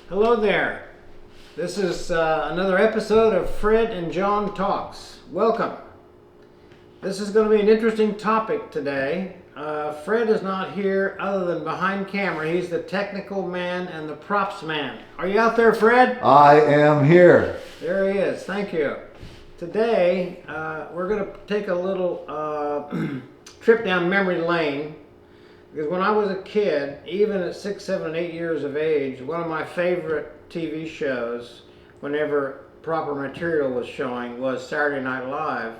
Hello there. This is another episode of Fred and John Talks. Welcome. This is going to be an interesting topic today. Fred is not here other than behind camera. He's the technical man and the props man. Are you out there, Fred? I am here. There he is. Thank you. Today, we're going to take a little trip down memory lane. Because when I was a kid, even at 6, 7, 8 years of age, one of my favorite TV shows, whenever proper material was showing, was Saturday Night Live.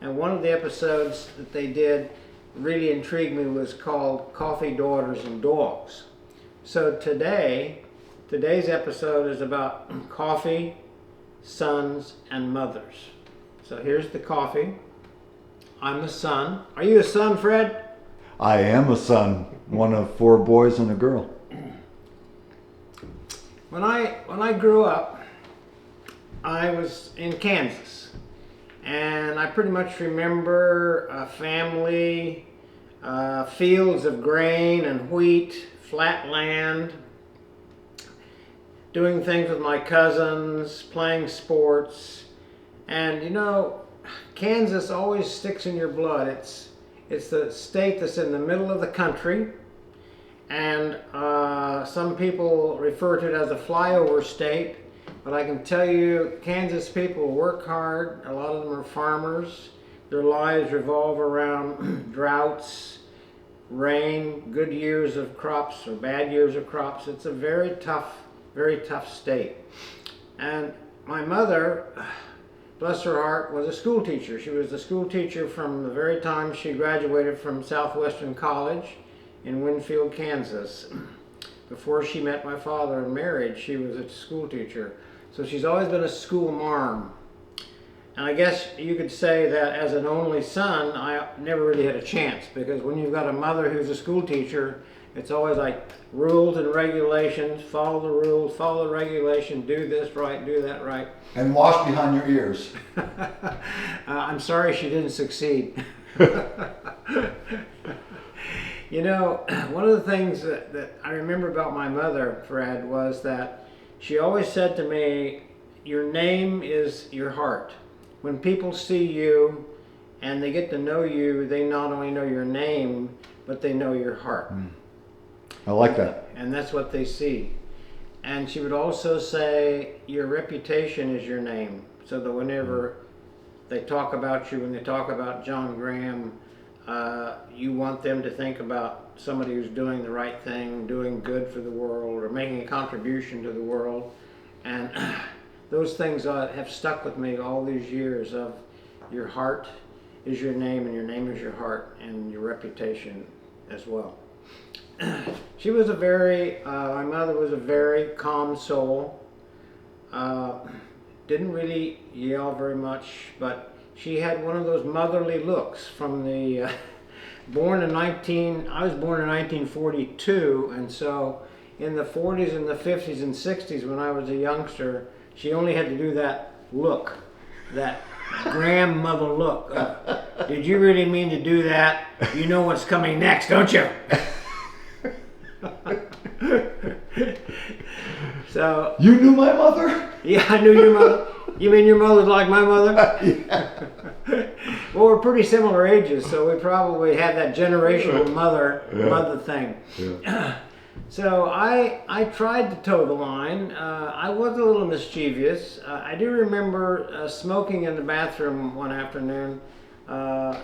And one of the episodes that they did really intrigued me was called Coffee, Daughters, and Dogs. So today's episode is about coffee, sons, and mothers. So here's the coffee. I'm a son. Are you a son, Fred? I am a son, one of 4 boys and a girl. When I grew up, I was in Kansas, and I pretty much remember a family, fields of grain and wheat, flat land, doing things with my cousins, playing sports, and you know, Kansas always sticks in your blood. It's the state that's in the middle of the country, and some people refer to it as a flyover state, but I can tell you Kansas people work hard. A lot of them are farmers. Their lives revolve around droughts, rain, good years of crops or bad years of crops. It's a very tough state. And my mother, bless her heart, was a school teacher. She was a school teacher from the very time she graduated from Southwestern College in Winfield, Kansas. Before she met my father and married, she was a school teacher. So she's always been a school marm. And I guess you could say that as an only son, I never really had a chance, because when you've got a mother who's a school teacher, it's always like rules and regulations, follow the rules, follow the regulation, do this right, do that right. And wash behind your ears. I'm sorry she didn't succeed. You know, one of the things that I remember about my mother, Fred, was that she always said to me, your name is your heart. When people see you and they get to know you, they not only know your name, but they know your heart. I like that. And that's what they see. And she would also say, your reputation is your name. So that whenever they talk about you, when they talk about John Graham, you want them to think about somebody who's doing the right thing, doing good for the world, or making a contribution to the world. And those things have stuck with me all these years of your heart is your name, and your name is your heart, and your reputation as well. She was my mother was a very calm soul. Didn't really yell very much, but she had one of those motherly looks from the, I was born in 1942, and so in the 40s and the 50s and 60s when I was a youngster, she only had to do that look, that grandmother look. Did you really mean to do that? You know what's coming next, don't you? So You knew my mother? yeah, I knew your mother. You mean your mother's like my mother? Yeah. Well, we're pretty similar ages, so we probably had that generational mother thing. Yeah. So I tried to toe the line. I was a little mischievous. I do remember smoking in the bathroom one afternoon.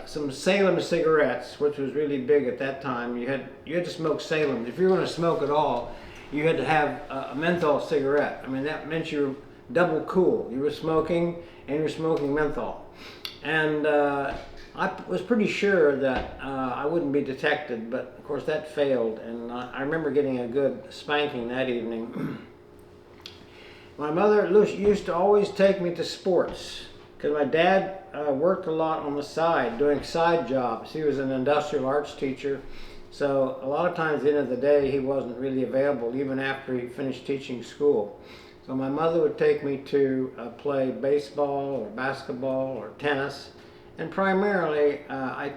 Some Salem cigarettes, which was really big at that time. You had to smoke Salem. If you were going to smoke at all, you had to have a menthol cigarette. I mean, that meant you were double cool. You were smoking and you were smoking menthol. And I was pretty sure that I wouldn't be detected, but of course that failed. And I remember getting a good spanking that evening. My mother used to always take me to sports, because my dad worked a lot on the side, doing side jobs. He was an industrial arts teacher, so a lot of times at the end of the day he wasn't really available even after he finished teaching school. So my mother would take me to play baseball or basketball or tennis, and primarily I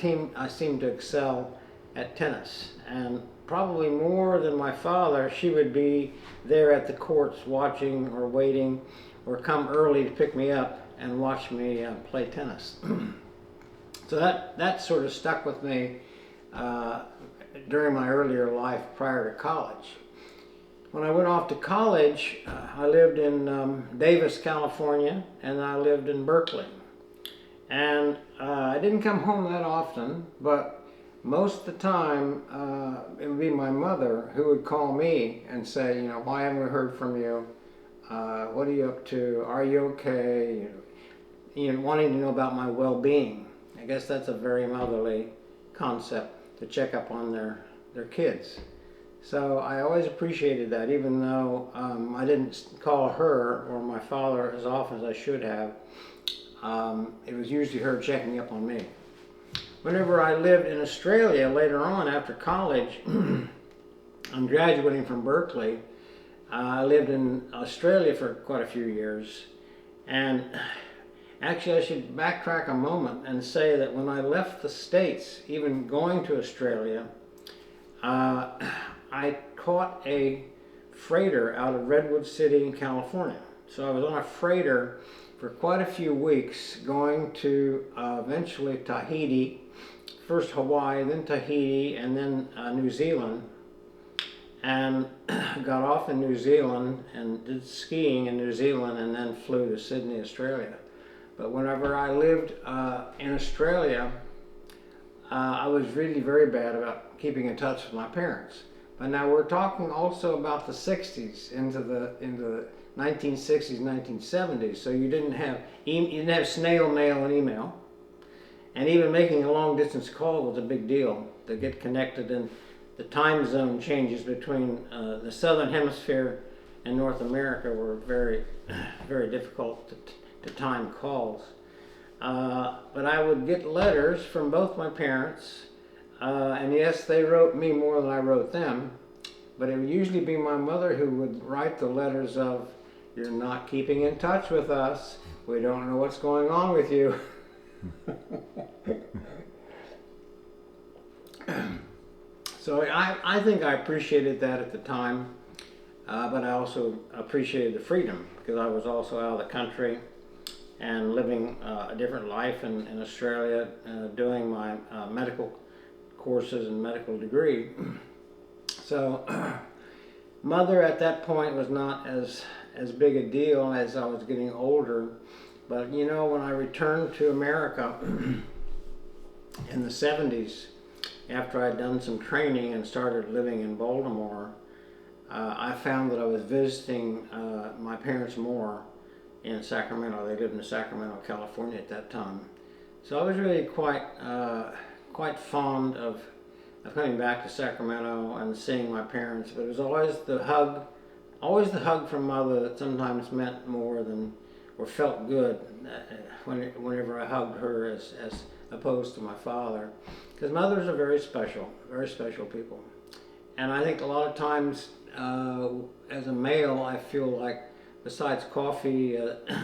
seemed to excel at tennis. And probably more than my father, she would be there at the courts watching or waiting, or come early to pick me up and watch me play tennis. So that sort of stuck with me during my earlier life prior to college. When I went off to college, I lived in Davis, California, and I lived in Berkeley. And I didn't come home that often, but most of the time it would be my mother who would call me and say, you know, why haven't we heard from you? What are you up to? Are you okay? You know, wanting to know about my well-being. I guess that's a very motherly concept, to check up on their kids. So I always appreciated that, even though I didn't call her or my father as often as I should have. It was usually her checking up on me. Whenever I lived in Australia later on after college, I'm graduating from Berkeley. I lived in Australia for quite a few years. And actually, I should backtrack a moment and say that when I left the States, even going to Australia, I caught a freighter out of Redwood City in California. So I was on a freighter for quite a few weeks, going to eventually Tahiti, first Hawaii, then Tahiti, and then New Zealand. And got off in New Zealand and did skiing in New Zealand, and then flew to Sydney, Australia. But whenever I lived in Australia, I was really very bad about keeping in touch with my parents. But now we're talking also about the 60s, into the 1960s, 1970s. So you didn't have snail mail and email, and even making a long distance call was a big deal to get connected. And the time zone changes between the southern hemisphere and North America were very, very difficult to time calls. But I would get letters from both my parents, and yes, they wrote me more than I wrote them, but it would usually be my mother who would write the letters of, "You're not keeping in touch with us, we don't know what's going on with you." So I think I appreciated that at the time, but I also appreciated the freedom, because I was also out of the country and living a different life in Australia, doing my medical courses and medical degree. So mother at that point was not as big a deal as I was getting older. But you know, when I returned to America in the 70s, after I'd done some training and started living in Baltimore, I found that I was visiting my parents more in Sacramento. They lived in Sacramento, California at that time. So I was really quite fond of coming back to Sacramento and seeing my parents. But it was always the hug from mother that sometimes meant more than, or felt good whenever I hugged her as opposed to my father. Because mothers are very special people. And I think a lot of times as a male, I feel like besides coffee,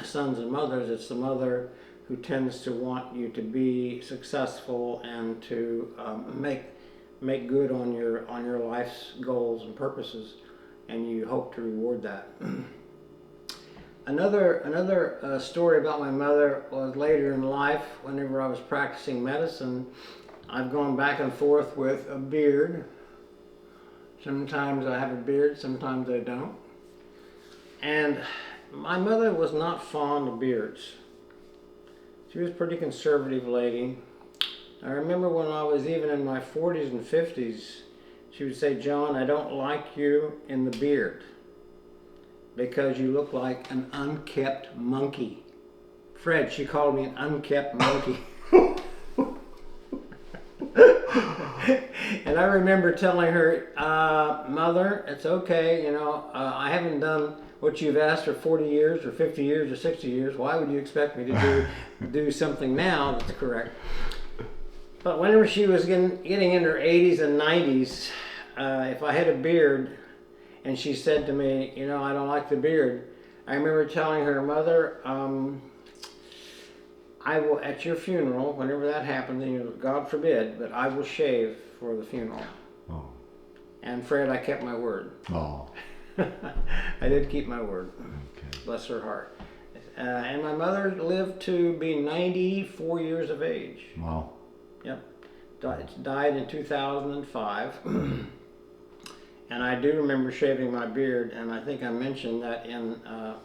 sons and mothers, it's the mother who tends to want you to be successful and to make good on your life's goals and purposes, and you hope to reward that. Another story about my mother was later in life, whenever I was practicing medicine. I've gone back and forth with a beard. Sometimes I have a beard, sometimes I don't. And my mother was not fond of beards. She was a pretty conservative lady. I remember when I was even in my 40s and 50s, she would say, "John, I don't like you in the beard because you look like an unkept monkey." Fred, she called me an unkept monkey. And I remember telling her, "Mother, it's okay, you know, I haven't done what you've asked for 40 years or 50 years or 60 years. Why would you expect me to do something now that's correct?" But whenever she was getting in her 80s and 90s, if I had a beard and she said to me, "You know, I don't like the beard," I remember telling her, "Mother, I will, at your funeral, whenever that happens, and God forbid, but I will shave for the funeral." Oh. And Fred, I kept my word. Oh, I did keep my word. okay. Bless her heart. And my mother lived to be 94 years of age. Wow. Yep. Died in 2005. And I do remember shaving my beard, and I think I mentioned that in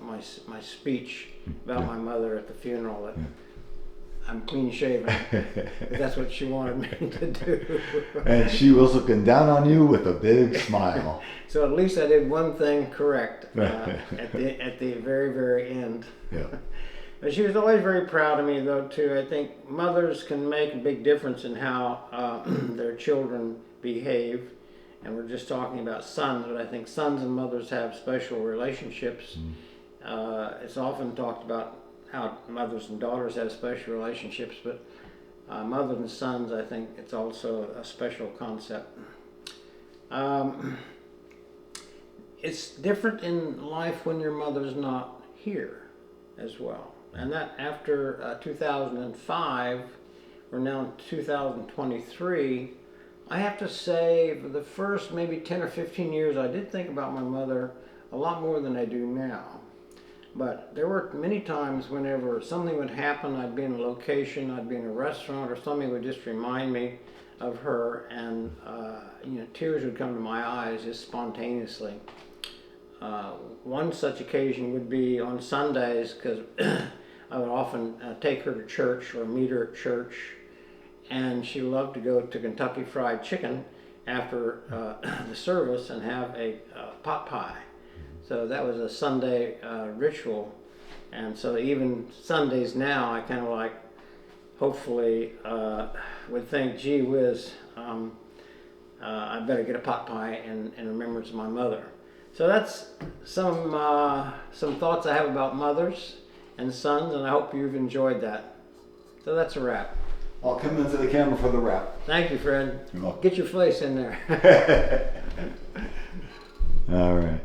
my speech about my mother at the funeral, that I'm clean shaven. That's what she wanted me to do. And she was looking down on you with a big smile. So at least I did one thing correct at the very, very end. Yeah. But she was always very proud of me, though, too. I think mothers can make a big difference in how their children behave. And we're just talking about sons, but I think sons and mothers have special relationships. It's often talked about how mothers and daughters have special relationships, but mothers and sons, I think it's also a special concept. It's different in life when your mother's not here as well. And that after 2005, we're now in 2023, I have to say for the first maybe 10 or 15 years, I did think about my mother a lot more than I do now. But there were many times whenever something would happen, I'd be in a location, I'd be in a restaurant, or something would just remind me of her, and tears would come to my eyes just spontaneously. One such occasion would be on Sundays, because I would often take her to church or meet her at church, and she loved to go to Kentucky Fried Chicken after the service and have a pot pie. So that was a Sunday ritual, and so even Sundays now, I kind of like, hopefully, would think, gee whiz, I better get a pot pie in remembrance of my mother. So that's some thoughts I have about mothers and sons, and I hope you've enjoyed that. So that's a wrap. I'll come into the camera for the wrap. Thank you, Fred. You're welcome. Get your face in there. All right.